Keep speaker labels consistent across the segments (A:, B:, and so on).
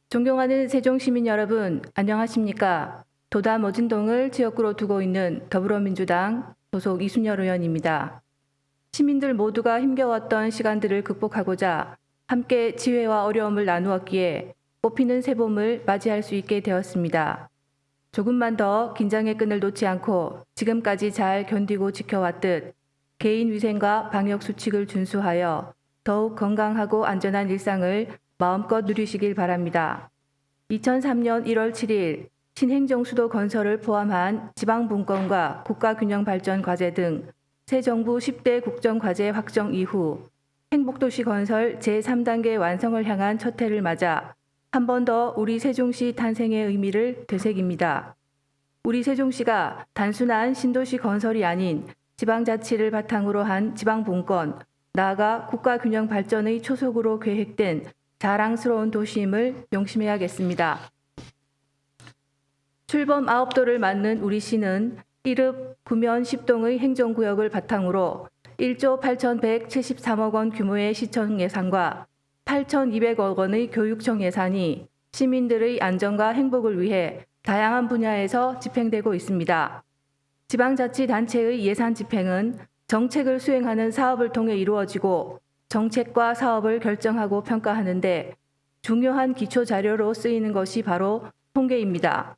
A: 존경하는 세종시민 여러분, 안녕하십니까? 도담 어진동을 지역구로 두고 있는 더불어민주당 소속 이순열 의원입니다. 시민들 모두가 힘겨웠던 시간들을 극복하고자 함께 지혜와 어려움을 나누었기에 꽃피는 새봄을 맞이할 수 있게 되었습니다. 조금만 더 긴장의 끈을 놓지 않고 지금까지 잘 견디고 지켜왔듯 개인 위생과 방역 수칙을 준수하여 더욱 건강하고 안전한 일상을 마음껏 누리시길 바랍니다. 2003년 1월 7일 신행정수도 건설을 포함한 지방분권과 국가균형발전 과제 등 새 정부 10대 국정과제 확정 이후 행복도시 건설 제3단계 완성을 향한 첫 해를 맞아 한 번 더 우리 세종시 탄생의 의미를 되새깁니다. 우리 세종시가 단순한 신도시 건설이 아닌 지방자치를 바탕으로 한 지방분권, 나아가 국가균형 발전의 초석으로 계획된 자랑스러운 도시임을 명심해야겠습니다. 출범 9도를 맞는 우리 시는 1읍, 구면 10동의 행정구역을 바탕으로 1조 8,173억 원 규모의 시청 예산과 8,200억 원의 교육청 예산이 시민들의 안전과 행복을 위해 다양한 분야에서 집행되고 있습니다. 지방자치단체의 예산 집행은 정책을 수행하는 사업을 통해 이루어지고 정책과 사업을 결정하고 평가하는데 중요한 기초 자료로 쓰이는 것이 바로 통계입니다.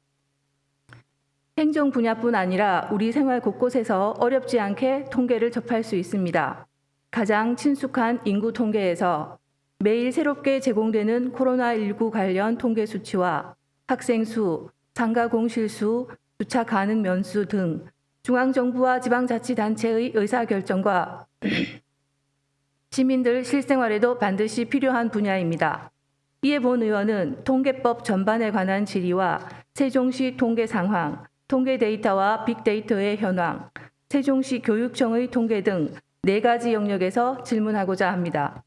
A: 행정 분야뿐 아니라 우리 생활 곳곳에서 어렵지 않게 통계를 접할 수 있습니다. 가장 친숙한 인구 통계에서 매일 새롭게 제공되는 코로나19 관련 통계 수치와 학생 수, 상가 공실 수, 주차 가능 면수 등 중앙정부와 지방자치단체의 의사결정과 시민들 실생활에도 반드시 필요한 분야입니다. 이에 본 의원은 통계법 전반에 관한 질의와 세종시 통계 상황, 통계 데이터와 빅데이터의 현황, 세종시 교육청의 통계 등 4가지 영역에서 질문하고자 합니다.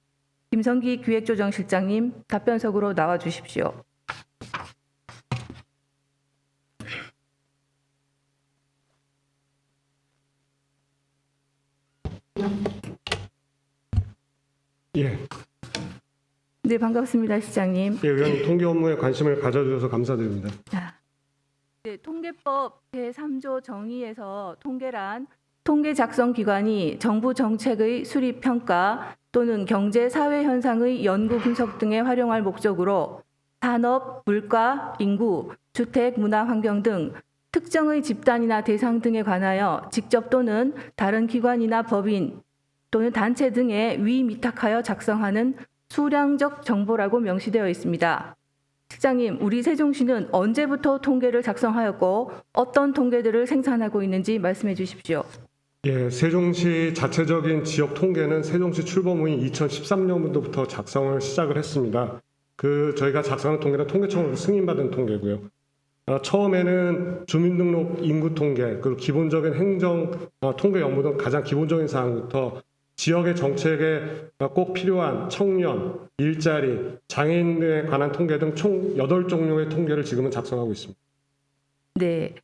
A: 김성기 기획조정실장님, 답변석으로 나와 주십시오.
B: 예.
A: 네, 반갑습니다, 시장님.
B: 예, 의원님 통계 업무에 관심을 가져주셔서 감사드립니다.
A: 네, 통계법 제3조 정의에서 통계란 통계 작성 기관이 정부 정책의 수립 평가 또는 경제 사회 현상의 연구 분석 등에 활용할 목적으로 산업, 물가, 인구, 주택, 문화 환경 등 특정의 집단이나 대상 등에 관하여 직접 또는 다른 기관이나 법인 또는 단체 등에 위미탁하여 작성하는 수량적 정보라고 명시되어 있습니다. 실장님, 우리 세종시는 언제부터 통계를 작성하였고 어떤 통계들을 생산하고 있는지 말씀해 주십시오.
B: 예, 세종시 자체적인 지역 통계는 세종시 출범 후인 2013년도부터 작성을 시작을 했습니다. 저희가 작성한 통계는 통계청으로 승인받은 통계고요. 처음에는 주민등록 인구 통계, 그리고 기본적인 행정 통계 업무 등 가장 기본적인 사항부터 지역의 정책에 꼭 필요한 청년, 일자리, 장애인 등에 관한 통계 등 총 8종류의 통계를 지금은 작성하고 있습니다.
A: 네.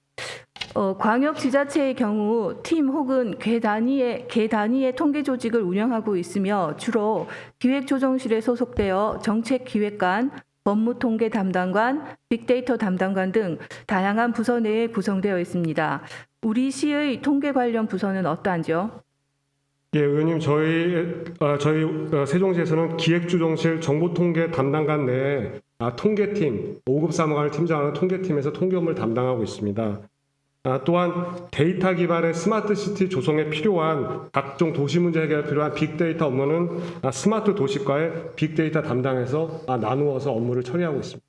A: 광역지자체의 경우 팀 혹은 개 단위의 통계 조직을 운영하고 있으며 주로 기획조정실에 소속되어 정책기획관, 법무통계 담당관, 빅데이터 담당관 등 다양한 부서 내에 구성되어 있습니다. 우리 시의 통계 관련 부서는 어떠한지요?
B: 예, 의원님, 저희 세종시에서는 기획조정실 정보통계 담당관 내에 통계팀, 5급 사무관을 팀장하는 통계팀에서 통계 업무를 담당하고 있습니다. 또한 데이터 기반의 스마트시티 조성에 필요한 각종 도시 문제 해결에 필요한 빅데이터 업무는 스마트 도시과의 빅데이터 담당해서 나누어서 업무를 처리하고 있습니다.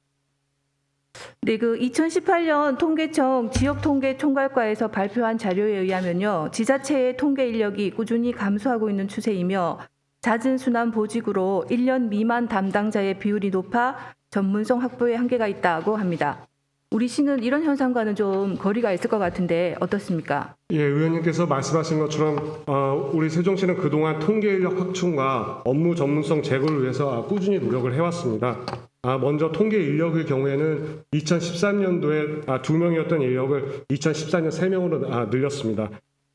A: 네, 2018년 통계청 지역통계총괄과에서 발표한 자료에 의하면요, 지자체의 통계 인력이 꾸준히 감소하고 있는 추세이며 잦은 순환 보직으로 1년 미만 담당자의 비율이 높아 전문성 확보에 한계가 있다고 합니다. 우리 시는 이런 현상과는 좀 거리가 있을 것 같은데 어떻습니까?
B: 예, 의원님께서 말씀하신 것처럼 우리 세종시는 그동안 통계 인력 확충과 업무 전문성 제고를 위해서 꾸준히 노력을 해왔습니다. 먼저 통계 인력의 경우에는 2013년도에 2명이었던 인력을 2014년 3명으로 늘렸습니다.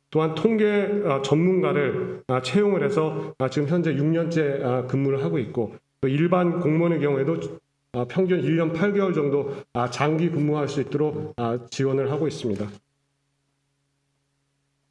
B: 또한 통계 전문가를 채용을 해서 지금 현재 6년째 근무를 하고 있고, 또 일반 공무원의 경우에도 평균 1년 8개월 정도 장기 근무할 수 있도록 지원을 하고 있습니다.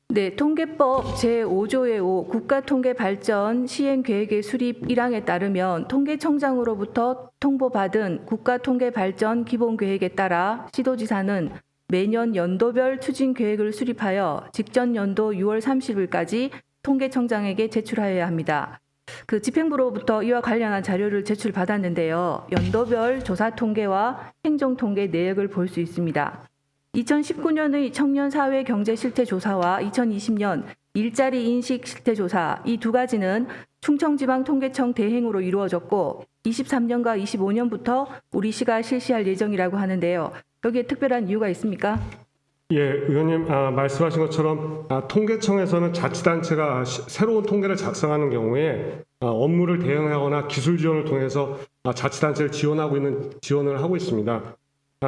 A: 네, 통계법 제5조의 5 국가통계발전 시행계획의 수립 1항에 따르면 통계청장으로부터 통보받은 국가통계발전 기본계획에 따라 시도지사는 매년 연도별 추진계획을 수립하여 직전 연도 6월 30일까지 통계청장에게 제출하여야 합니다. 그 집행부로부터 이와 관련한 자료를 제출받았는데요. 연도별 조사 통계와 행정 통계 내역을 볼 수 있습니다. 2019년의 청년 사회 경제 실태 조사와 2020년 일자리 인식 실태 조사 이 두 가지는 충청지방통계청 대행으로 이루어졌고 23년과 25년부터 우리 시가 실시할 예정이라고 하는데요. 여기에 특별한 이유가 있습니까?
B: 예, 의원님 말씀하신 것처럼 통계청에서는 자치단체가 새로운 통계를 작성하는 경우에 업무를 대행하거나 기술 지원을 통해서 자치단체를 지원을 하고 있습니다.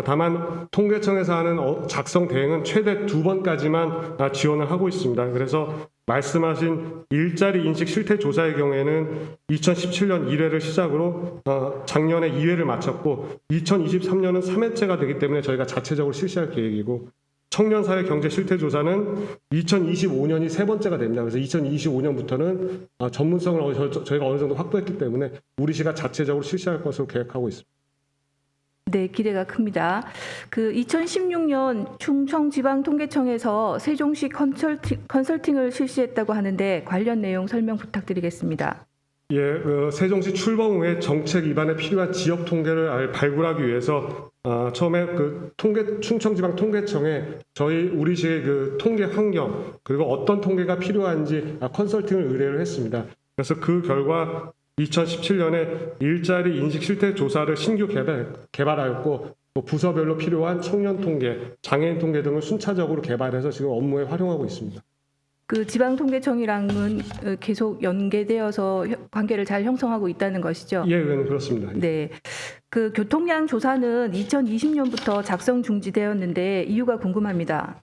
B: 다만 통계청에서 하는 작성 대행은 최대 2번까지만 지원을 하고 있습니다. 그래서 말씀하신 일자리 인식 실태 조사의 경우에는 2017년 1회를 시작으로 작년에 2회를 마쳤고 2023년은 3회째가 되기 때문에 저희가 자체적으로 실시할 계획이고 청년사회 경제 실태 조사는 2025년이 세 번째가 됩니다. 그래서 2025년부터는 전문성을 저희가 어느 정도 확보했기 때문에 우리 시가 자체적으로 실시할 것으로 계획하고 있습니다.
A: 네, 기대가 큽니다. 그 2016년 충청지방통계청에서 세종시 컨설팅을 실시했다고 하는데 관련 내용 설명 부탁드리겠습니다.
B: 예, 세종시 출범 후에 정책 입안에 필요한 지역 통계를 발굴하기 위해서 처음에 충청지방통계청에 우리 시의 그 통계 환경 그리고 어떤 통계가 필요한지 컨설팅을 의뢰를 했습니다. 그래서 그 결과 2017년에 일자리 인식 실태 조사를 신규 개발하였고 부서별로 필요한 청년 통계, 장애인 통계 등을 순차적으로 개발해서 지금 업무에 활용하고 있습니다.
A: 그 지방통계청이랑은 계속 연계되어서 관계를 잘 형성하고 있다는 것이죠?
B: 예, 의원님 그렇습니다.
A: 네, 그 교통량 조사는 2020년부터 작성 중지되었는데 이유가 궁금합니다.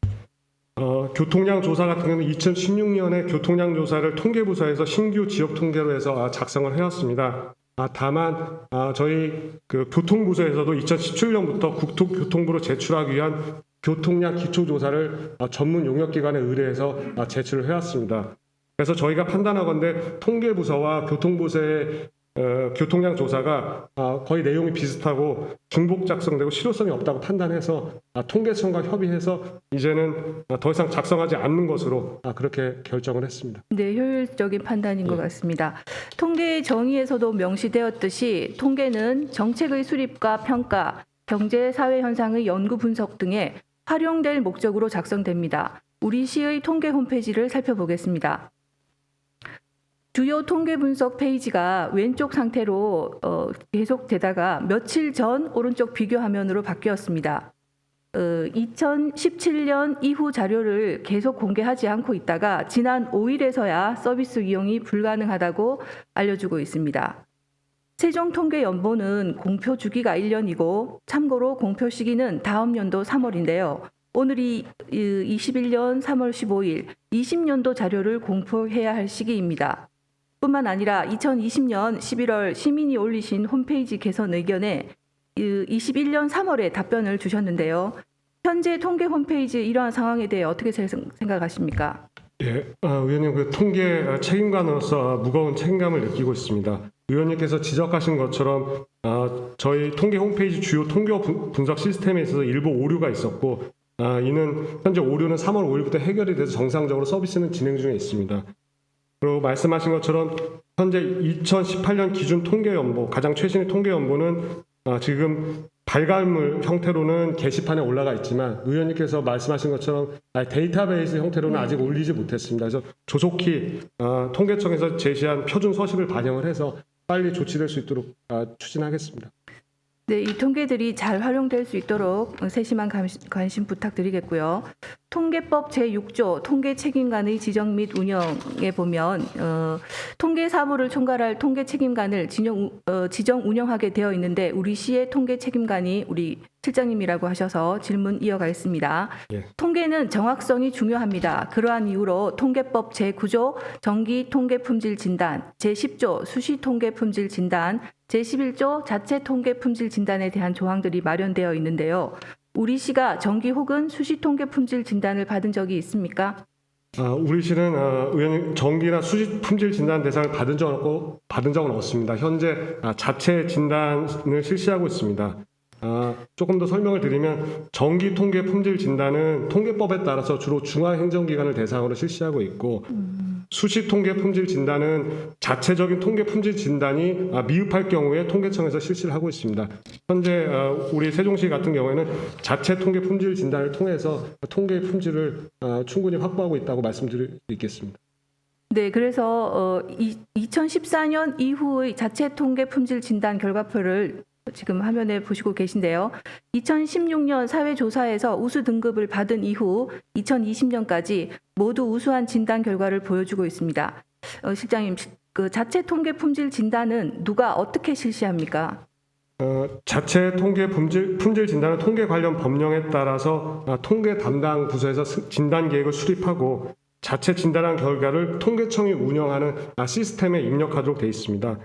B: 교통량 조사 같은 경우는 2016년에 교통량 조사를 통계부서에서 신규 지역 통계로 해서 작성을 해왔습니다. 다만 저희 그 교통부서에서도 2017년부터 국토교통부로 제출하기 위한 교통량 기초조사를 전문 용역기관에 의뢰해서 제출을 해왔습니다. 그래서 저희가 판단하건대 통계부서와 교통부서의 교통량 조사가 거의 내용이 비슷하고 중복 작성되고 실효성이 없다고 판단해서 통계청과 협의해서 이제는 더 이상 작성하지 않는 것으로 그렇게 결정을 했습니다.
A: 네, 효율적인 판단인 것 같습니다. 통계 정의에서도 명시되었듯이 통계는 정책의 수립과 평가, 경제 사회 현상의 연구 분석 등에 활용될 목적으로 작성됩니다. 우리 시의 통계 홈페이지를 살펴보겠습니다. 주요 통계 분석 페이지가 왼쪽 상태로 계속되다가 며칠 전 오른쪽 비교 화면으로 바뀌었습니다. 2017년 이후 자료를 계속 공개하지 않고 있다가 지난 5일에서야 서비스 이용이 불가능하다고 알려주고 있습니다. 세종통계연보는 공표 주기가 1년이고 참고로 공표 시기는 다음 연도 3월인데요. 오늘이 21년 3월 15일 20년도 자료를 공표해야 할 시기입니다. 뿐만 아니라 2020년 11월 시민이 올리신 홈페이지 개선 의견에 21년 3월에 답변을 주셨는데요. 현재 통계 홈페이지 이러한 상황에 대해 어떻게 생각하십니까?
B: 예, 의원님 그 통계 책임관으로서 무거운 책임감을 느끼고 있습니다. 의원님께서 지적하신 것처럼 저희 통계 홈페이지 주요 통계 분석 시스템에 있어서 일부 오류가 있었고 이는 현재 오류는 3월 5일부터 해결이 돼서 정상적으로 서비스는 진행 중에 있습니다. 그리고 말씀하신 것처럼 현재 2018년 기준 통계연보, 가장 최신의 통계연보는 지금 발간물 형태로는 게시판에 올라가 있지만 의원님께서 말씀하신 것처럼 데이터베이스 형태로는 아직 올리지 못했습니다. 그래서 조속히 통계청에서 제시한 표준 서식을 반영을 해서 빨리 조치될 수 있도록 추진하겠습니다.
A: 네, 이 통계들이 잘 활용될 수 있도록 세심한 관심 부탁드리겠고요. 통계법 제6조 통계책임관의 지정 및 운영에 보면 통계 사무를 총괄할 통계책임관을 지정 운영하게 되어 있는데 우리 시의 통계책임관이 우리 실장님이라고 하셔서 질문 이어가겠습니다.
B: 예.
A: 통계는 정확성이 중요합니다. 그러한 이유로 통계법 제9조 정기 통계 품질 진단, 제10조 수시 통계 품질 진단, 제11조 자체 통계 품질 진단에 대한 조항들이 마련되어 있는데요. 우리시가 정기 혹은 수시 통계 품질 진단을 받은 적이 있습니까?
B: 우리시는 의원님 정기나 수시 품질 진단 대상을 받은 적은 없습니다. 현재 자체 진단을 실시하고 있습니다. 조금 더 설명을 드리면 정기 통계 품질 진단은 통계법에 따라서 주로 중앙행정기관을 대상으로 실시하고 있고 수시 통계 품질 진단은 자체적인 통계 품질 진단이 미흡할 경우에 통계청에서 실시를 하고 있습니다. 현재 우리 세종시 같은 경우에는 자체 통계 품질 진단을 통해서 통계 품질을 충분히 확보하고 있다고 말씀드릴 수 있겠습니다.
A: 네, 그래서 2014년 이후의 자체 통계 품질 진단 결과표를 지금 화면에 보시고 계신데요. 2016년 사회조사에서 우수 등급을 받은 이후 2020년까지 모두 우수한 진단 결과를 보여주고 있습니다. 실장님, 그 자체 통계 품질 진단은 누가 어떻게 실시합니까?
B: 자체 통계 품질 진단은 통계 관련 법령에 따라서 통계 담당 부서에서 진단 계획을 수립하고 자체 진단한 결과를 통계청이 운영하는 시스템에 입력하도록 되어 있습니다.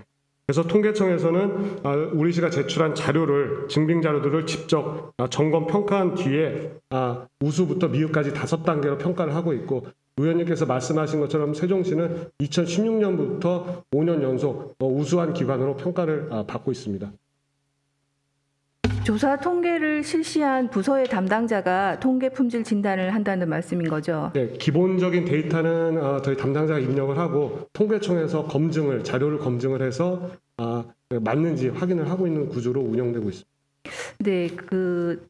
B: 그래서 통계청에서는 우리시가 제출한 증빙 자료들을 직접 점검 평가한 뒤에 우수부터 미흡까지 5단계로 평가를 하고 있고 의원님께서 말씀하신 것처럼 세종시는 2016년부터 5년 연속 우수한 기관으로 평가를 받고 있습니다.
A: 조사 통계를 실시한 부서의 담당자가 통계 품질 진단을 한다는 말씀인 거죠?
B: 네, 기본적인 데이터는 저희 담당자가 입력을 하고 통계청에서 자료를 검증을 해서 맞는지 확인을 하고 있는 구조로 운영되고 있습니다.
A: 네, 그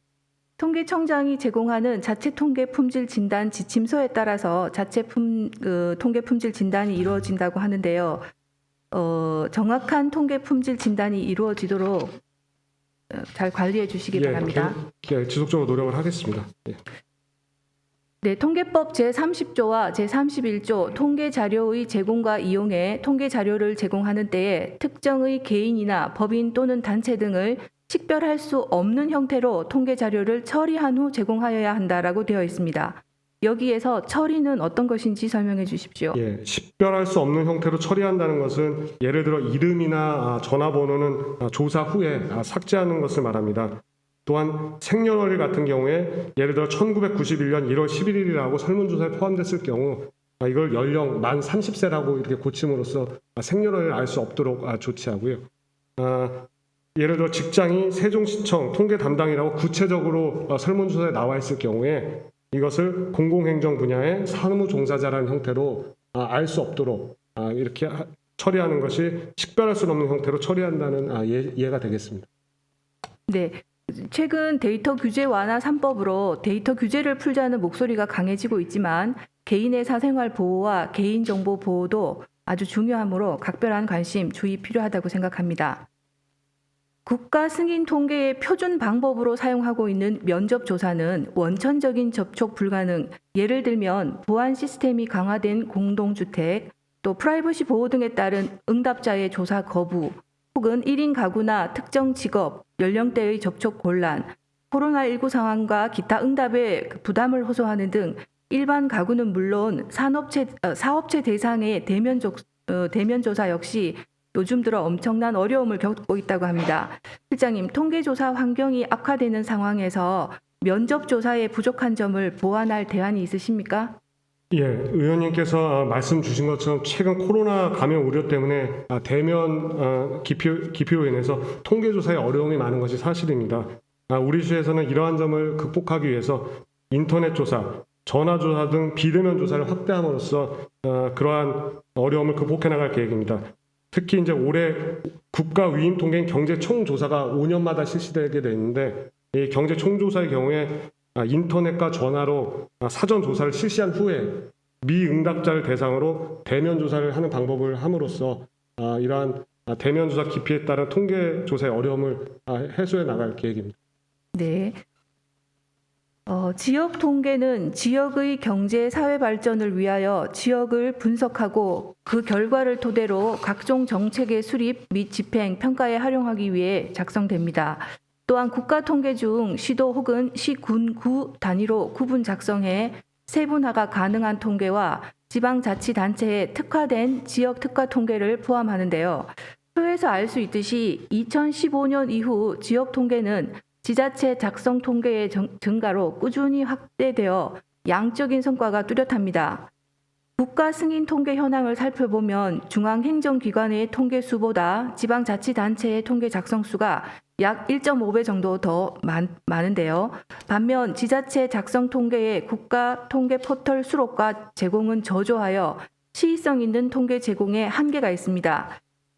A: 통계청장이 제공하는 자체 통계 품질 진단 지침서에 따라서 통계 품질 진단이 이루어진다고 하는데요. 정확한 통계 품질 진단이 이루어지도록 잘 관리해 주시기 바랍니다.
B: 지속적으로 노력을 하겠습니다.
A: 네, 통계법 제30조와 제31조 통계 자료의 제공과 이용에 통계 자료를 제공하는 때에 특정의 개인이나 법인 또는 단체 등을 식별할 수 없는 형태로 통계 자료를 처리한 후 제공하여야 한다라고 되어 있습니다. 여기에서 처리는 어떤 것인지 설명해 주십시오.
B: 식별할 수 없는 형태로 처리한다는 것은 예를 들어 이름이나 전화번호는 조사 후에 삭제하는 것을 말합니다. 또한 생년월일 같은 경우에 예를 들어 1991년 1월 11일이라고 설문조사에 포함됐을 경우 이걸 연령 만 30세라고 이렇게 고침으로써 생년월일을 알 수 없도록 조치하고요. 예를 들어 직장이 세종시청 통계 담당이라고 구체적으로 설문조사에 나와 있을 경우에 이것을 공공행정 분야의 사무종사자라는 형태로 알 수 없도록 이렇게 처리하는 것이 식별할 수 없는 형태로 처리한다는 예가 되겠습니다.
A: 네, 최근 데이터 규제 완화 3법으로 데이터 규제를 풀자는 목소리가 강해지고 있지만 개인의 사생활 보호와 개인정보 보호도 아주 중요하므로 각별한 관심, 주의 필요하다고 생각합니다. 국가 승인 통계의 표준 방법으로 사용하고 있는 면접 조사는 원천적인 접촉 불가능, 예를 들면 보안 시스템이 강화된 공동주택, 또 프라이버시 보호 등에 따른 응답자의 조사 거부, 혹은 1인 가구나 특정 직업, 연령대의 접촉 곤란, 코로나19 상황과 기타 응답에 부담을 호소하는 등 일반 가구는 물론 사업체 대상의 대면 조사 역시 요즘 들어 엄청난 어려움을 겪고 있다고 합니다. 실장님, 통계조사 환경이 악화되는 상황에서 면접 조사에 부족한 점을 보완할 대안이 있으십니까?
B: 의원님께서 말씀 주신 것처럼 최근 코로나 감염 우려 때문에 대면 기피로 인해서 통계조사에 어려움이 많은 것이 사실입니다. 우리 시에서는 이러한 점을 극복하기 위해서 인터넷 조사, 전화 조사 등 비대면 조사를 확대함으로써 그러한 어려움을 극복해 나갈 계획입니다. 특히 이제 올해 국가 위임 통계인 경제 총조사가 5년마다 실시되게 돼 있는데 이 경제 총조사의 경우에 인터넷과 전화로 사전 조사를 실시한 후에 미응답자를 대상으로 대면 조사를 하는 방법을 함으로써 이러한 대면 조사 기피에 따른 통계 조사의 어려움을 해소해 나갈 계획입니다.
A: 네. 지역 통계는 지역의 경제 사회 발전을 위하여 지역을 분석하고 그 결과를 토대로 각종 정책의 수립 및 집행, 평가에 활용하기 위해 작성됩니다. 또한 국가 통계 중 시도 혹은 시군구 단위로 구분 작성해 세분화가 가능한 통계와 지방자치단체에 특화된 지역 특화 통계를 포함하는데요. 표에서 알 수 있듯이 2015년 이후 지역 통계는 지자체 작성 통계의 증가로 꾸준히 확대되어 양적인 성과가 뚜렷합니다. 국가 승인 통계 현황을 살펴보면 중앙행정기관의 통계 수보다 지방자치단체의 통계 작성 수가 약 1.5배 정도 더 많은데요. 반면 지자체 작성 통계의 국가 통계 포털 수록과 제공은 저조하여 시의성 있는 통계 제공에 한계가 있습니다.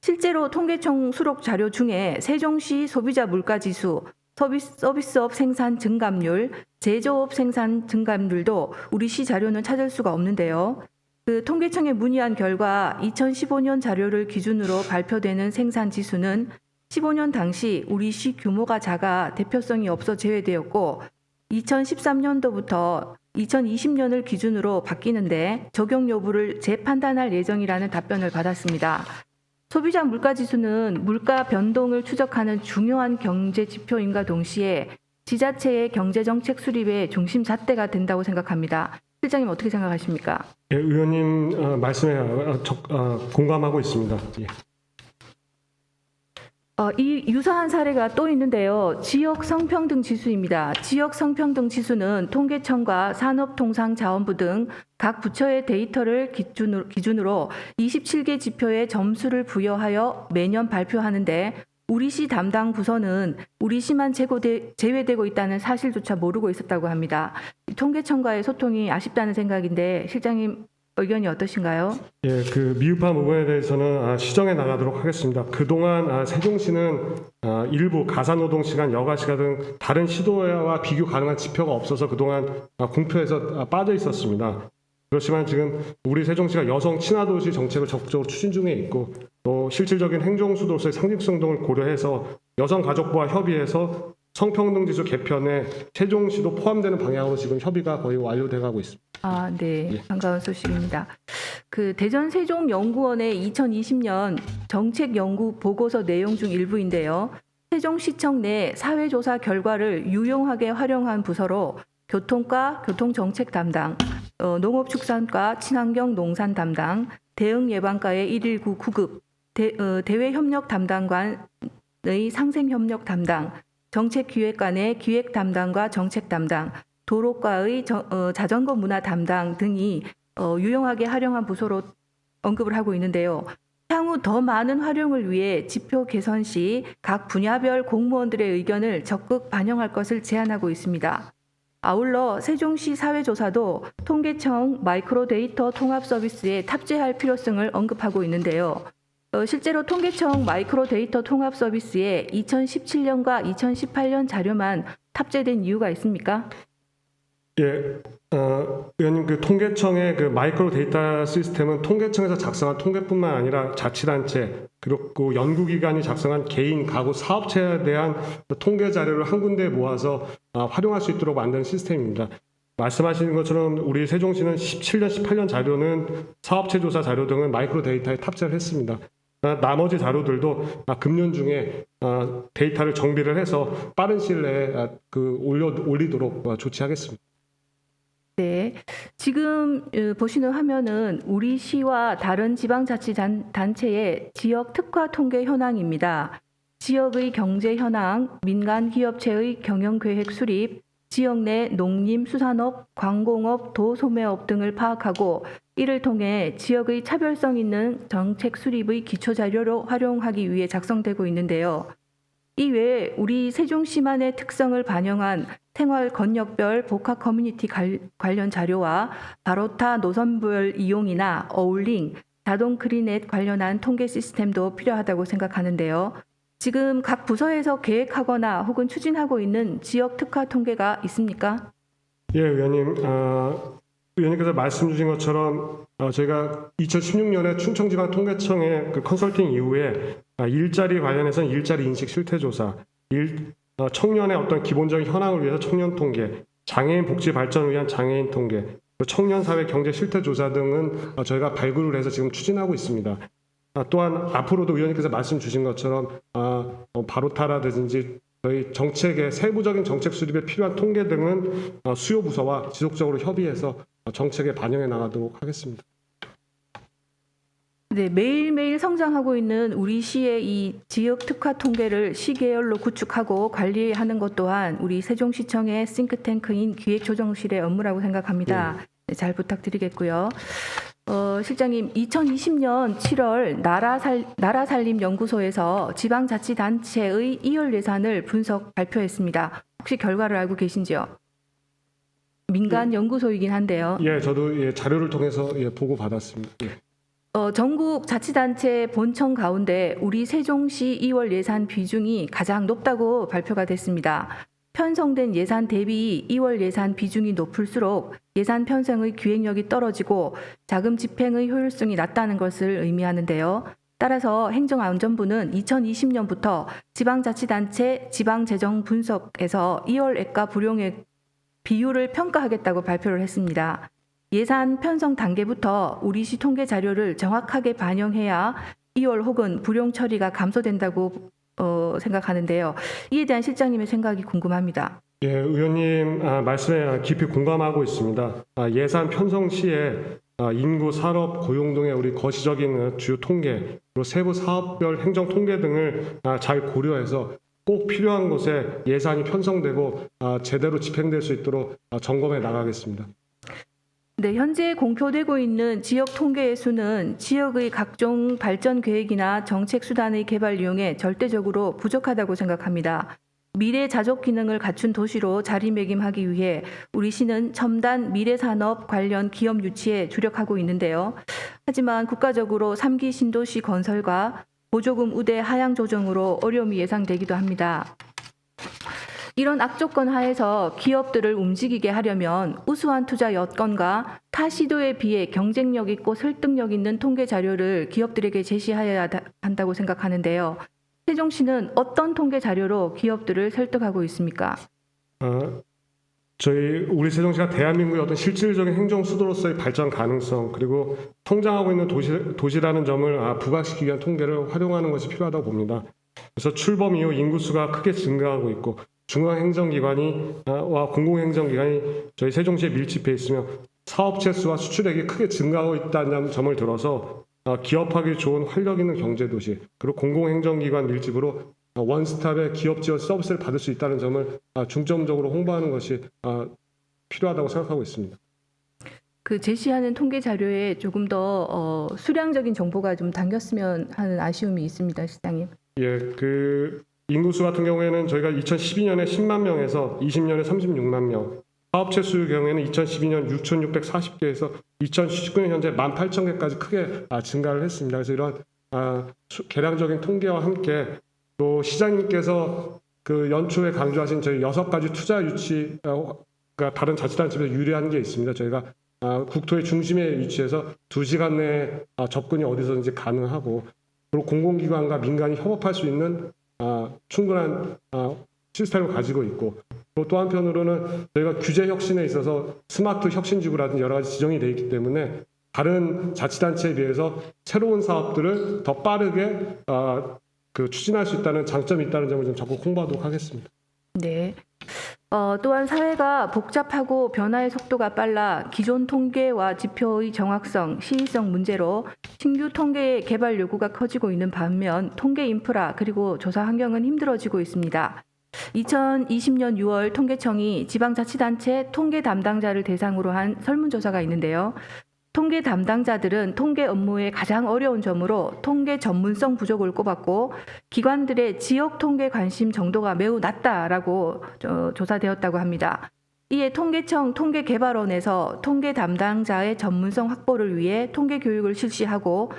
A: 실제로 통계청 수록 자료 중에 세종시 소비자 물가지수, 서비스업 생산 증감률, 제조업 생산 증감률도 우리 시 자료는 찾을 수가 없는데요. 그 통계청에 문의한 결과 2015년 자료를 기준으로 발표되는 생산 지수는 15년 당시 우리 시 규모가 작아 대표성이 없어 제외되었고 2013년도부터 2020년을 기준으로 바뀌는데 적용 여부를 재판단할 예정이라는 답변을 받았습니다. 소비자 물가지수는 물가 변동을 추적하는 중요한 경제 지표인과 동시에 지자체의 경제정책 수립의 중심 잣대가 된다고 생각합니다. 실장님 어떻게 생각하십니까?
B: 예, 의원님 말씀에 공감하고 있습니다. 예.
A: 이 유사한 사례가 또 있는데요. 지역 성평등 지수입니다. 지역 성평등 지수는 통계청과 산업통상자원부 등 각 부처의 데이터를 기준으로 27개 지표에 점수를 부여하여 매년 발표하는데 우리 시 담당 부서는 우리 시만 제외되고 있다는 사실조차 모르고 있었다고 합니다. 통계청과의 소통이 아쉽다는 생각인데 실장님 의견이 어떠신가요?
B: 예, 그 미흡한 부분에 대해서는 시정해 나가도록 하겠습니다. 그동안 세종시는 일부 가사노동 시간, 여가 시간 등 다른 시도와 비교 가능한 지표가 없어서 그동안 공표에서 빠져 있었습니다. 그렇지만 지금 우리 세종시가 여성 친화도시 정책을 적극적으로 추진 중에 있고 또 실질적인 행정수도로서의 상징성 등을 고려해서 여성가족부와 협의해서 성평등지수 개편에 세종시도 포함되는 방향으로 지금 협의가 거의 완료돼 가고 있습니다.
A: 네.
B: 예.
A: 반가운 소식입니다. 그 대전 세종연구원의 2020년 정책연구 보고서 내용 중 일부인데요. 세종시청 내 사회조사 결과를 유용하게 활용한 부서로 교통과 교통정책 담당, 농업축산과 친환경 농산 담당, 대응예방과의 119 구급, 대외협력 담당관의 상생협력 담당, 정책기획관의 기획 담당과 정책 담당, 도로과의 자전거 문화 담당 등이 유용하게 활용한 부서로 언급을 하고 있는데요. 향후 더 많은 활용을 위해 지표 개선 시 각 분야별 공무원들의 의견을 적극 반영할 것을 제안하고 있습니다. 아울러 세종시 사회조사도 통계청 마이크로 데이터 통합 서비스에 탑재할 필요성을 언급하고 있는데요. 실제로 통계청 마이크로 데이터 통합 서비스에 2017년과 2018년 자료만 탑재된 이유가 있습니까?
B: 예, 의원님 그 통계청의 그 마이크로 데이터 시스템은 통계청에서 작성한 통계뿐만 아니라 자치단체 그리고 연구기관이 작성한 개인, 가구, 사업체에 대한 통계 자료를 한 군데에 모아서 활용할 수 있도록 만든 시스템입니다. 말씀하시는 것처럼 우리 세종시는 17년, 18년 자료는 사업체 조사 자료 등은 마이크로 데이터에 탑재를 했습니다. 나머지 자료들도 금년 중에 데이터를 정비를 해서 빠른 시일 내에 올리도록 조치하겠습니다.
A: 네, 지금 보시는 화면은 우리 시와 다른 지방자치단체의 지역 특화 통계 현황입니다. 지역의 경제 현황, 민간 기업체의 경영계획 수립, 지역 내 농림, 수산업, 광공업, 도소매업 등을 파악하고 이를 통해 지역의 차별성 있는 정책 수립의 기초자료로 활용하기 위해 작성되고 있는데요. 이외에 우리 세종시만의 특성을 반영한 생활 권역별 복합 커뮤니티 관련 자료와 바로타 노선별 이용이나 어울링, 자동 크리넷 관련한 통계 시스템도 필요하다고 생각하는데요. 지금 각 부서에서 계획하거나 혹은 추진하고 있는 지역 특화 통계가 있습니까?
B: 예, 의원님. 의원님께서 말씀 주신 것처럼 저희가 2016년에 충청지방통계청의 그 컨설팅 이후에 일자리 관련해서는 일자리 인식 실태조사, 청년의 어떤 기본적인 현황을 위해서 청년 통계, 장애인 복지 발전을 위한 장애인 통계, 청년 사회 경제 실태조사 등은 저희가 발굴을 해서 지금 추진하고 있습니다. 또한 앞으로도 의원님께서 말씀 주신 것처럼 바로타라든지 저희 정책의 세부적인 정책 수립에 필요한 통계 등은 수요 부서와 지속적으로 협의해서 정책에 반영해 나가도록 하겠습니다.
A: 네, 매일매일 성장하고 있는 우리 시의 이 지역 특화 통계를 시계열로 구축하고 관리하는 것 또한 우리 세종시청의 싱크탱크인 기획조정실의 업무라고 생각합니다. 네, 잘 부탁드리겠고요. 실장님, 2020년 7월 나라살림연구소에서 지방자치단체의 2월 예산을 분석 발표했습니다. 혹시 결과를 알고 계신지요? 민간 연구소이긴 한데요.
B: 예, 저도 자료를 통해서 보고 받았습니다.
A: 전국 자치단체 본청 가운데 우리 세종시 2월 예산 비중이 가장 높다고 발표가 됐습니다. 편성된 예산 대비 2월 예산 비중이 높을수록 예산 편성의 기획력이 떨어지고 자금 집행의 효율성이 낮다는 것을 의미하는데요. 따라서 행정안전부는 2020년부터 지방자치단체 지방재정 분석에서 2월액과 불용액 비율을 평가하겠다고 발표를 했습니다. 예산 편성 단계부터 우리시 통계 자료를 정확하게 반영해야 2월 혹은 불용 처리가 감소된다고 생각하는데요. 이에 대한 실장님의 생각이 궁금합니다.
B: 예, 의원님 말씀에 깊이 공감하고 있습니다. 예산 편성 시에 인구, 산업, 고용 등의 우리 거시적인 주요 통계, 그리고 세부 사업별 행정 통계 등을 잘 고려해서 꼭 필요한 곳에 예산이 편성되고 제대로 집행될 수 있도록 점검해 나가겠습니다.
A: 네, 현재 공표되고 있는 지역 통계의 수는 지역의 각종 발전 계획이나 정책 수단의 개발 이용에 절대적으로 부족하다고 생각합니다. 미래 자족 기능을 갖춘 도시로 자리매김하기 위해 우리 시는 첨단 미래 산업 관련 기업 유치에 주력하고 있는데요. 하지만 국가적으로 3기 신도시 건설과 보조금 우대 하향 조정으로 어려움이 예상되기도 합니다. 이런 악조건 하에서 기업들을 움직이게 하려면 우수한 투자 여건과 타 시도에 비해 경쟁력 있고 설득력 있는 통계 자료를 기업들에게 제시하여야 한다고 생각하는데요. 세종시는 어떤 통계 자료로 기업들을 설득하고 있습니까?
B: 우리 세종시가 대한민국의 어떤 실질적인 행정 수도로서의 발전 가능성, 그리고 성장하고 있는 도시라는 점을 부각시키기 위한 통계를 활용하는 것이 필요하다고 봅니다. 그래서 출범 이후 인구수가 크게 증가하고 있고 중앙행정기관과 공공행정기관이 저희 세종시에 밀집해 있으며 사업체 수와 수출액이 크게 증가하고 있다는 점을 들어서 기업하기 좋은 활력 있는 경제도시, 그리고 공공행정기관 밀집으로 원스톱의 기업 지원 서비스를 받을 수 있다는 점을 중점적으로 홍보하는 것이 필요하다고 생각하고 있습니다.
A: 그 제시하는 통계 자료에 조금 더 수량적인 정보가 좀 담겼으면 하는 아쉬움이 있습니다, 시장님.
B: 예, 인구수 같은 경우에는 저희가 2012년에 10만 명에서 20년에 36만 명, 사업체 수의 경우에는 2012년 6,640개에서 2019년 현재 18,000개까지 크게 증가를 했습니다. 그래서 이런 개량적인 통계와 함께 또 시장님께서 연초에 강조하신 저희 6가지 투자 유치가 다른 자치단체보다 유리한 게 있습니다. 저희가 국토의 중심에 위치해서 2시간 내에 접근이 어디서든지 가능하고, 그리고 공공기관과 민간이 협업할 수 있는 충분한 시스템을 가지고 있고, 또 한편으로는 저희가 규제 혁신에 있어서 스마트 혁신지구라든지 여러 가지 지정이 되어 있기 때문에 다른 자치단체에 비해서 새로운 사업들을 더 빠르게 추진할 수 있다는 장점이 있다는 점을 좀 적극 홍보하도록 하겠습니다.
A: 네. 또한 사회가 복잡하고 변화의 속도가 빨라 기존 통계와 지표의 정확성, 시의성 문제로 신규 통계의 개발 요구가 커지고 있는 반면 통계 인프라 그리고 조사 환경은 힘들어지고 있습니다. 2020년 6월 통계청이 지방자치단체 통계 담당자를 대상으로 한 설문조사가 있는데요. 통계 담당자들은 통계 업무의 가장 어려운 점으로 통계 전문성 부족을 꼽았고 기관들의 지역 통계 관심 정도가 매우 낮다라고 조사되었다고 합니다. 이에 통계청 통계개발원에서 통계 담당자의 전문성 확보를 위해 통계 교육을 실시하고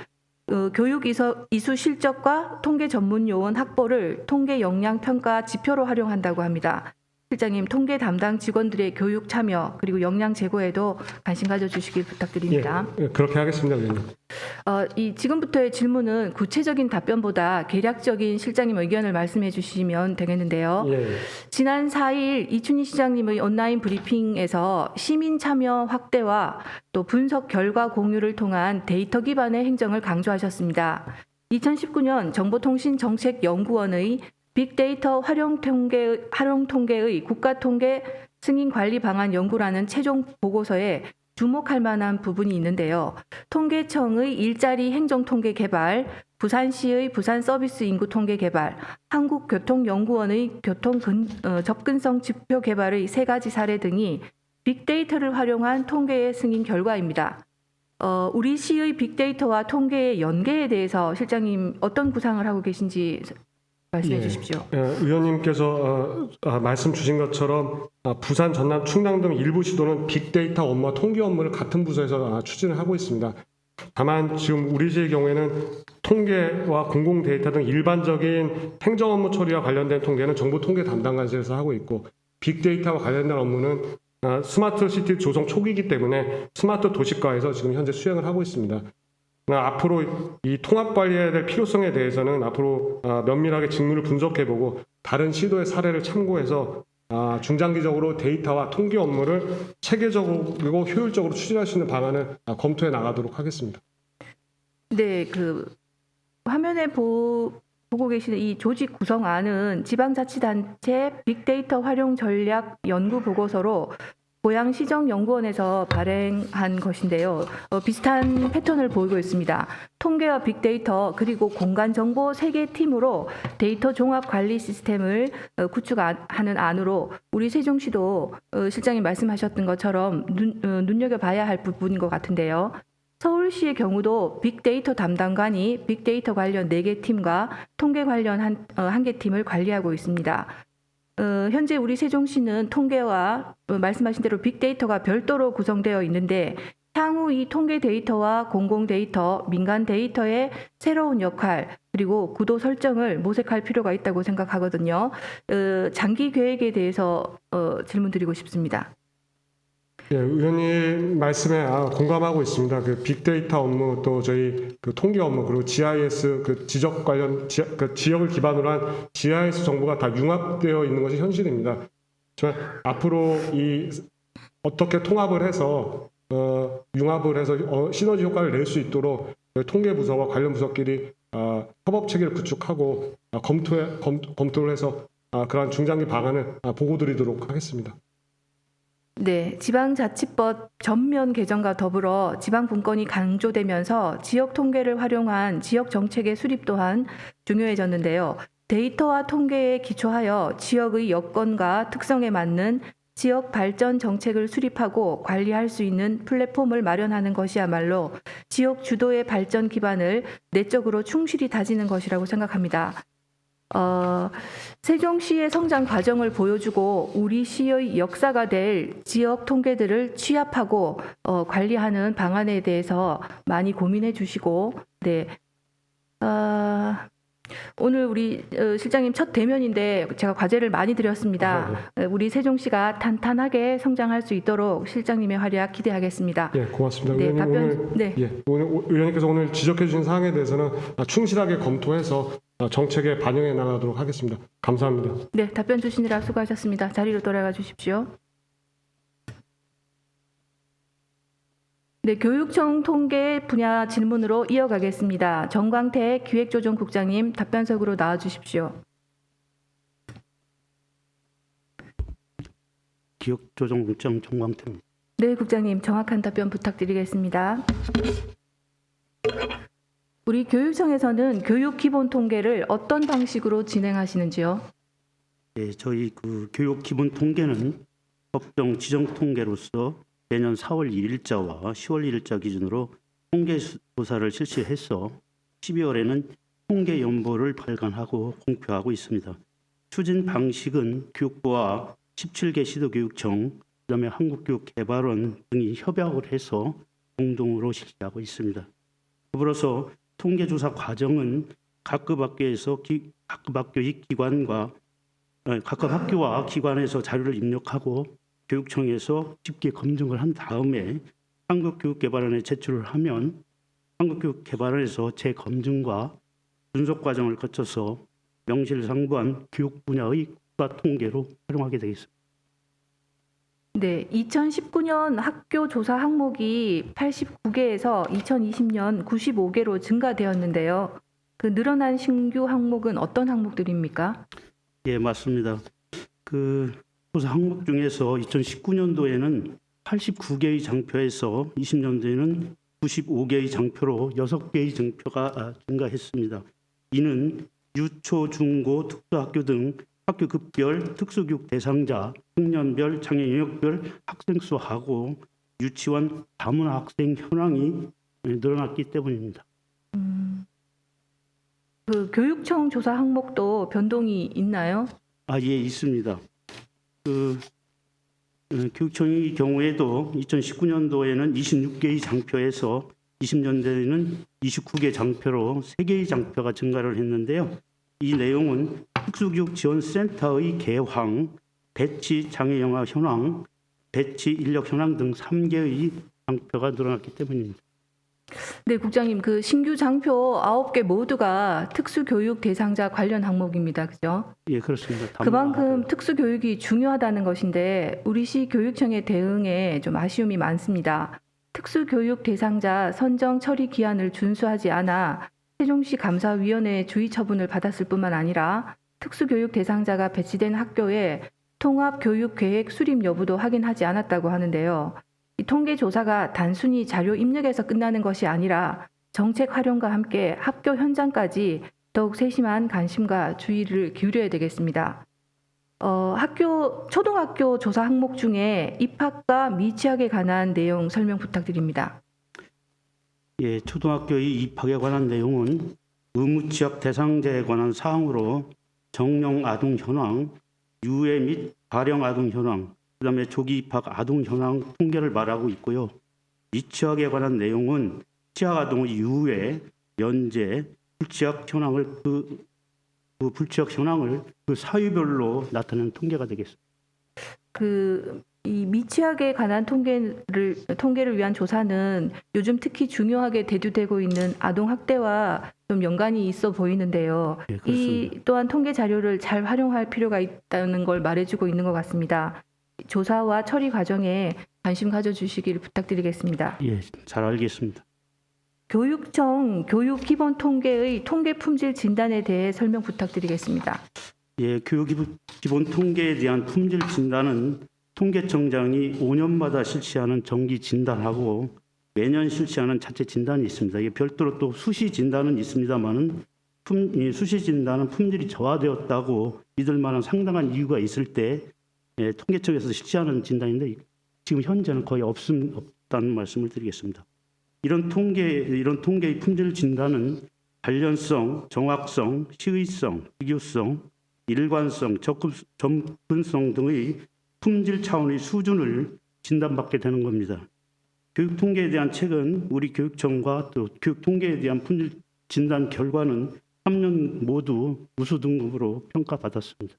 A: 교육 이수 실적과 통계 전문 요원 확보를 통계 역량 평가 지표로 활용한다고 합니다. 실장님, 통계 담당 직원들의 교육 참여 그리고 역량 제고에도 관심 가져주시길 부탁드립니다.
B: 예, 그렇게 하겠습니다, 의원님.
A: 지금부터의 질문은 구체적인 답변보다 개략적인 실장님 의견을 말씀해 주시면 되겠는데요.
B: 예.
A: 지난 4일 이춘희 시장님의 온라인 브리핑에서 시민 참여 확대와 또 분석 결과 공유를 통한 데이터 기반의 행정을 강조하셨습니다. 2019년 정보통신정책연구원의 빅데이터 활용 통계의 국가통계 승인 관리 방안 연구라는 최종 보고서에 주목할 만한 부분이 있는데요. 통계청의 일자리 행정통계 개발, 부산시의 부산 서비스 인구 통계 개발, 한국교통연구원의 접근성 지표 개발의 세 가지 사례 등이 빅데이터를 활용한 통계의 승인 결과입니다. 우리 시의 빅데이터와 통계의 연계에 대해서 실장님 어떤 구상을 하고 계신지 말씀해 주십시오.
B: 의원님께서 말씀 주신 것처럼 부산, 전남, 충남 등 일부 시도는 빅데이터 업무와 통계 업무를 같은 부서에서 추진을 하고 있습니다. 다만 지금 우리 시의 경우에는 통계와 공공 데이터 등 일반적인 행정 업무 처리와 관련된 통계는 정보 통계 담당관실에서 하고 있고, 빅데이터와 관련된 업무는 스마트 시티 조성 초기이기 때문에 스마트 도시과에서 지금 현재 수행을 하고 있습니다. 앞으로 이 통합 관리해야 될 필요성에 대해서는 앞으로 면밀하게 직무를 분석해보고 다른 시도의 사례를 참고해서 중장기적으로 데이터와 통계 업무를 체계적으로 그리고 효율적으로 추진할 수 있는 방안을 검토해 나가도록 하겠습니다.
A: 네, 화면에 보고 계시는 이 조직 구성안은 지방자치단체 빅데이터 활용 전략 연구 보고서로 고양시정연구원에서 발행한 것인데요. 비슷한 패턴을 보이고 있습니다. 통계와 빅데이터 그리고 공간정보 3개 팀으로 데이터 종합 관리 시스템을 구축하는 안으로 우리 세종시도 실장님 말씀하셨던 것처럼 눈여겨봐야 할 부분인 것 같은데요. 서울시의 경우도 빅데이터 담당관이 빅데이터 관련 4개 팀과 통계 관련 1개 팀을 관리하고 있습니다. 현재 우리 세종시는 통계와 말씀하신 대로 빅데이터가 별도로 구성되어 있는데 향후 이 통계 데이터와 공공 데이터, 민간 데이터의 새로운 역할 그리고 구도 설정을 모색할 필요가 있다고 생각하거든요. 장기 계획에 대해서 질문드리고 싶습니다.
B: 예, 의원님 말씀에 공감하고 있습니다. 그 빅데이터 업무 또 저희 그 통계 업무 그리고 GIS 그 지적 관련 지역을 기반으로 한 GIS 정보가 다 융합되어 있는 것이 현실입니다. 하지만 앞으로 이 어떻게 통합을 해서 융합을 해서 시너지 효과를 낼 수 있도록 통계 부서와 관련 부서끼리 협업 체계를 구축하고 검토를 해서 그러한 중장기 방안을 보고드리도록 하겠습니다.
A: 네, 지방자치법 전면 개정과 더불어 지방분권이 강조되면서 지역 통계를 활용한 지역 정책의 수립 또한 중요해졌는데요. 데이터와 통계에 기초하여 지역의 여건과 특성에 맞는 지역 발전 정책을 수립하고 관리할 수 있는 플랫폼을 마련하는 것이야말로 지역 주도의 발전 기반을 내적으로 충실히 다지는 것이라고 생각합니다. 세종시의 성장 과정을 보여주고 우리 시의 역사가 될 지역 통계들을 취합하고 관리하는 방안에 대해서 많이 고민해 주시고, 네. 오늘 우리 실장님 첫 대면인데 제가 과제를 많이 드렸습니다. 우리 세종시가 탄탄하게 성장할 수 있도록 실장님의 활약 기대하겠습니다.
B: 예, 고맙습니다.
A: 네,
B: 의원님 오늘 의원님께서 오늘 지적해 주신 사항에 대해서는 충실하게 검토해서 정책에 반영해 나가도록 하겠습니다. 감사합니다.
A: 네, 답변 주시느라 수고하셨습니다. 자리로 돌아가 주십시오. 네, 교육청 통계 분야 질문으로 이어가겠습니다. 정광태 기획조정국장님 답변석으로 나와 주십시오.
C: 기획조정국장 정광태입니다.
A: 네, 국장님 정확한 답변 부탁드리겠습니다. 우리 교육청에서는 교육 기본 통계를 어떤 방식으로 진행하시는지요?
C: 네, 저희 교육 기본 통계는 법정 지정 통계로서 내년 4월 1일자와 10월 1일자 기준으로 통계 조사를 실시해서 12월에는 통계 연보를 발간하고 공표하고 있습니다. 추진 방식은 교육부와 17개 시도교육청, 그다음에 한국교육개발원 등이 협약을 해서 공동으로 실시하고 있습니다. 더불어서 통계조사 과정은 각급 학교와 기관에서 자료를 입력하고 교육청에서 집계 검증을 한 다음에 한국교육개발원에 제출을 하면 한국교육개발원에서 재검증과 분석 과정을 거쳐서 명실상부한 교육 분야의 국가 통계로 활용하게 되겠습니다.
A: 네, 2019년 학교 조사 항목이 89개에서 2020년 95개로 증가되었는데요. 그 늘어난 신규 항목은 어떤 항목들입니까?
C: 예, 맞습니다. 조사 항목 중에서 2019년도에는 89개의 장표에서 20년도에는 95개의 장표로 6개의 장표가 증가했습니다. 이는 유초, 중고, 특수학교 등 학교 급별, 특수교육 대상자, 학년별, 장애 영역별 학생 수하고 유치원 다문화 학생 현황이 늘어났기 때문입니다.
A: 그 교육청 조사 항목도 변동이 있나요?
C: 예, 있습니다. 교육청의 경우에도 2019년도에는 26개의 장표에서 20년도에는 29개 장표로 3개의 장표가 증가를 했는데요. 이 내용은 특수교육지원센터의 개황, 배치 장애영화 현황, 배치 인력 현황 등 3개의 장표가 늘어났기 때문입니다.
A: 네, 국장님, 그 신규 장표 9개 모두가 특수교육 대상자 관련 항목입니다. 그죠?
C: 예, 그렇습니다.
A: 그만큼 특수교육이 중요하다는 것인데 우리 시 교육청의 대응에 좀 아쉬움이 많습니다. 특수교육 대상자 선정 처리 기한을 준수하지 않아 세종시 감사위원회의 주의 처분을 받았을 뿐만 아니라 특수교육 대상자가 배치된 학교에 통합교육계획 수립 여부도 확인하지 않았다고 하는데요. 이 통계 조사가 단순히 자료 입력에서 끝나는 것이 아니라 정책 활용과 함께 학교 현장까지 더욱 세심한 관심과 주의를 기울여야 되겠습니다. 초등학교 조사 항목 중에 입학과 미취학에 관한 내용 설명 부탁드립니다.
C: 예, 초등학교의 입학에 관한 내용은 의무 취학 대상자에 관한 사항으로 정령 아동 현황, 유예 및 발령 아동 현황, 그다음에 조기 입학 아동 현황 통계를 말하고 있고요. 미취학에 관한 내용은 취학 아동의 유예, 연재, 불취학 현황을 불취학 현황을 그 사유별로 나타내는 통계가 되겠습니다.
A: 이 미취학에 관한 통계를 위한 조사는 요즘 특히 중요하게 대두되고 있는 아동 학대와 좀 연관이 있어 보이는데요.
C: 네,
A: 이 또한 통계 자료를 잘 활용할 필요가 있다는 걸 말해주고 있는 것 같습니다. 조사와 처리 과정에 관심 가져주시기를 부탁드리겠습니다.
C: 예, 잘 알겠습니다.
A: 교육청 교육 기본 통계의 통계 품질 진단에 대해 설명 부탁드리겠습니다.
C: 예, 교육 기본 통계에 대한 품질 진단은 통계청장이 5년마다 실시하는 정기 진단하고 매년 실시하는 자체 진단이 있습니다. 이게 별도로 또 수시 진단은 있습니다만은 수시 진단은 품질이 저하되었다고 믿을 만한 상당한 이유가 있을 때 통계청에서 실시하는 진단인데 지금 현재는 거의 없다는 말씀을 드리겠습니다. 이런 통계의 품질 진단은 관련성, 정확성, 시의성, 비교성, 일관성, 접근성 등의 품질 차원의 수준을 진단받게 되는 겁니다. 교육 통계에 대한 책은 우리 교육청과 또 교육 통계에 대한 품질 진단 결과는 3년 모두 우수 등급으로 평가받았습니다.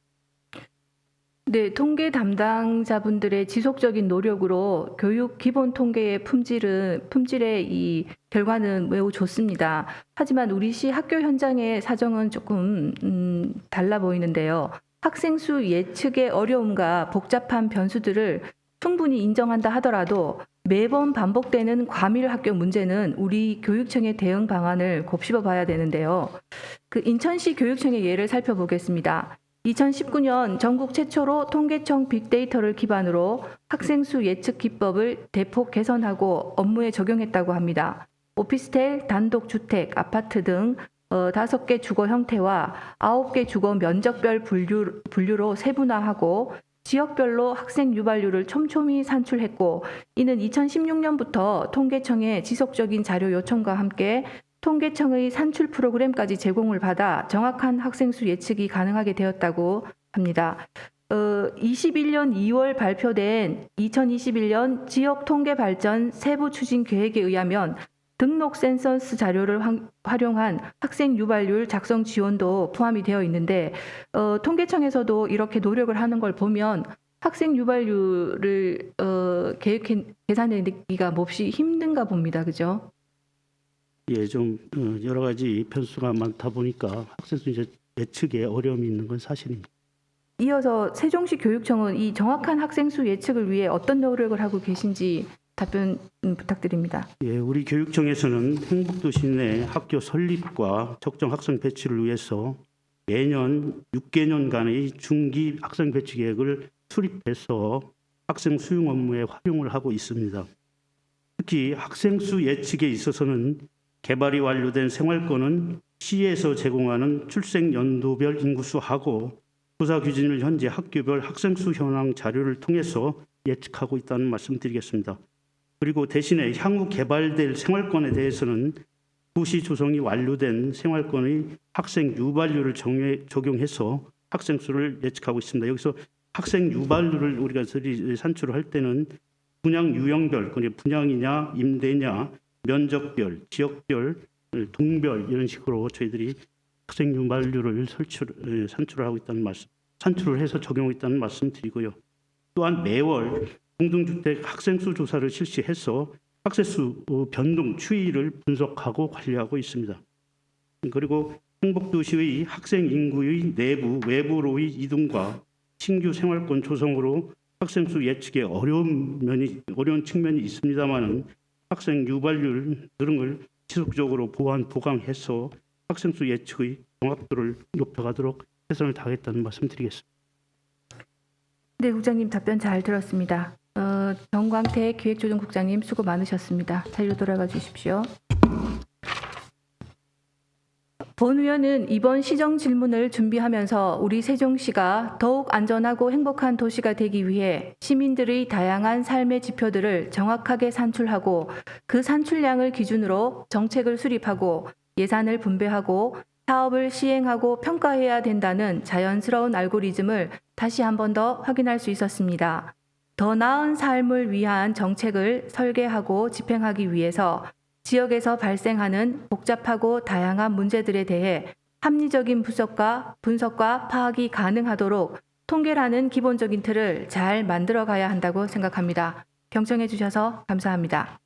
A: 네, 통계 담당자분들의 지속적인 노력으로 교육 기본 통계의 품질의 이 결과는 매우 좋습니다. 하지만 우리 시 학교 현장의 사정은 조금 달라 보이는데요. 학생 수 예측의 어려움과 복잡한 변수들을 충분히 인정한다 하더라도 매번 반복되는 과밀 학교 문제는 우리 교육청의 대응 방안을 곱씹어 봐야 되는데요. 그 인천시 교육청의 예를 살펴보겠습니다. 2019년 전국 최초로 통계청 빅데이터를 기반으로 학생 수 예측 기법을 대폭 개선하고 업무에 적용했다고 합니다. 오피스텔, 단독주택, 아파트 등 5개 주거 형태와 9개 주거 면적별 분류로 세분화하고 지역별로 학생 유발률을 촘촘히 산출했고 이는 2016년부터 통계청의 지속적인 자료 요청과 함께 통계청의 산출 프로그램까지 제공을 받아 정확한 학생 수 예측이 가능하게 되었다고 합니다. 21년 2월 발표된 2021년 지역 통계 발전 세부 추진 계획에 의하면 등록 센서스 자료를 활용한 학생 유발률 작성 지원도 포함이 되어 있는데 통계청에서도 이렇게 노력을 하는 걸 보면 학생 유발률을 계산해내기가 몹시 힘든가 봅니다. 그죠?
C: 예, 좀 여러 가지 변수가 많다 보니까 학생 수 예측에 어려움이 있는 건 사실입니다.
A: 이어서 세종시 교육청은 이 정확한 학생 수 예측을 위해 어떤 노력을 하고 계신지 답변 부탁드립니다.
C: 예, 우리 교육청에서는 행복도시 내 학교 설립과 적정 학생 배치를 위해서 매년 6개년간의 중기 학생 배치 계획을 수립해서 학생 수용 업무에 활용을 하고 있습니다. 특히 학생 수 예측에 있어서는 개발이 완료된 생활권은 시에서 제공하는 출생 연도별 인구수하고 조사 규진을 현재 학교별 학생 수 현황 자료를 통해서 예측하고 있다는 말씀드리겠습니다. 그리고 대신에 향후 개발될 생활권에 대해서는 도시 조성이 완료된 생활권의 학생 유발률을 적용해서 학생 수를 예측하고 있습니다. 여기서 학생 유발률을 우리가 산출을 할 때는 분양 유형별, 분양이냐, 임대냐, 면적별, 지역별, 동별 이런 식으로 저희들이 학생 유발률을 산출을 하고 있다는 말씀, 산출을 해서 적용하고 있다는 말씀드리고요. 또한 매월 공동주택 학생수 조사를 실시해서 학생수 변동 추이를 분석하고 관리하고 있습니다. 그리고 행복도시의 학생 인구의 내부, 외부로의 이동과 신규 생활권 조성으로 학생수 예측에 어려운 측면이 있습니다만은 학생 유발률 등을 지속적으로 보강해서 학생수 예측의 정확도를 높여가도록 최선을 다하겠다는 말씀드리겠습니다.
A: 네, 국장님 답변 잘 들었습니다. 정광태 기획조정국장님 수고 많으셨습니다. 자리로 돌아가 주십시오. 본 의원은 이번 시정 질문을 준비하면서 우리 세종시가 더욱 안전하고 행복한 도시가 되기 위해 시민들의 다양한 삶의 지표들을 정확하게 산출하고 그 산출량을 기준으로 정책을 수립하고 예산을 분배하고 사업을 시행하고 평가해야 된다는 자연스러운 알고리즘을 다시 한 번 더 확인할 수 있었습니다. 더 나은 삶을 위한 정책을 설계하고 집행하기 위해서 지역에서 발생하는 복잡하고 다양한 문제들에 대해 합리적인 분석과 파악이 가능하도록 통계라는 기본적인 틀을 잘 만들어 가야 한다고 생각합니다. 경청해 주셔서 감사합니다.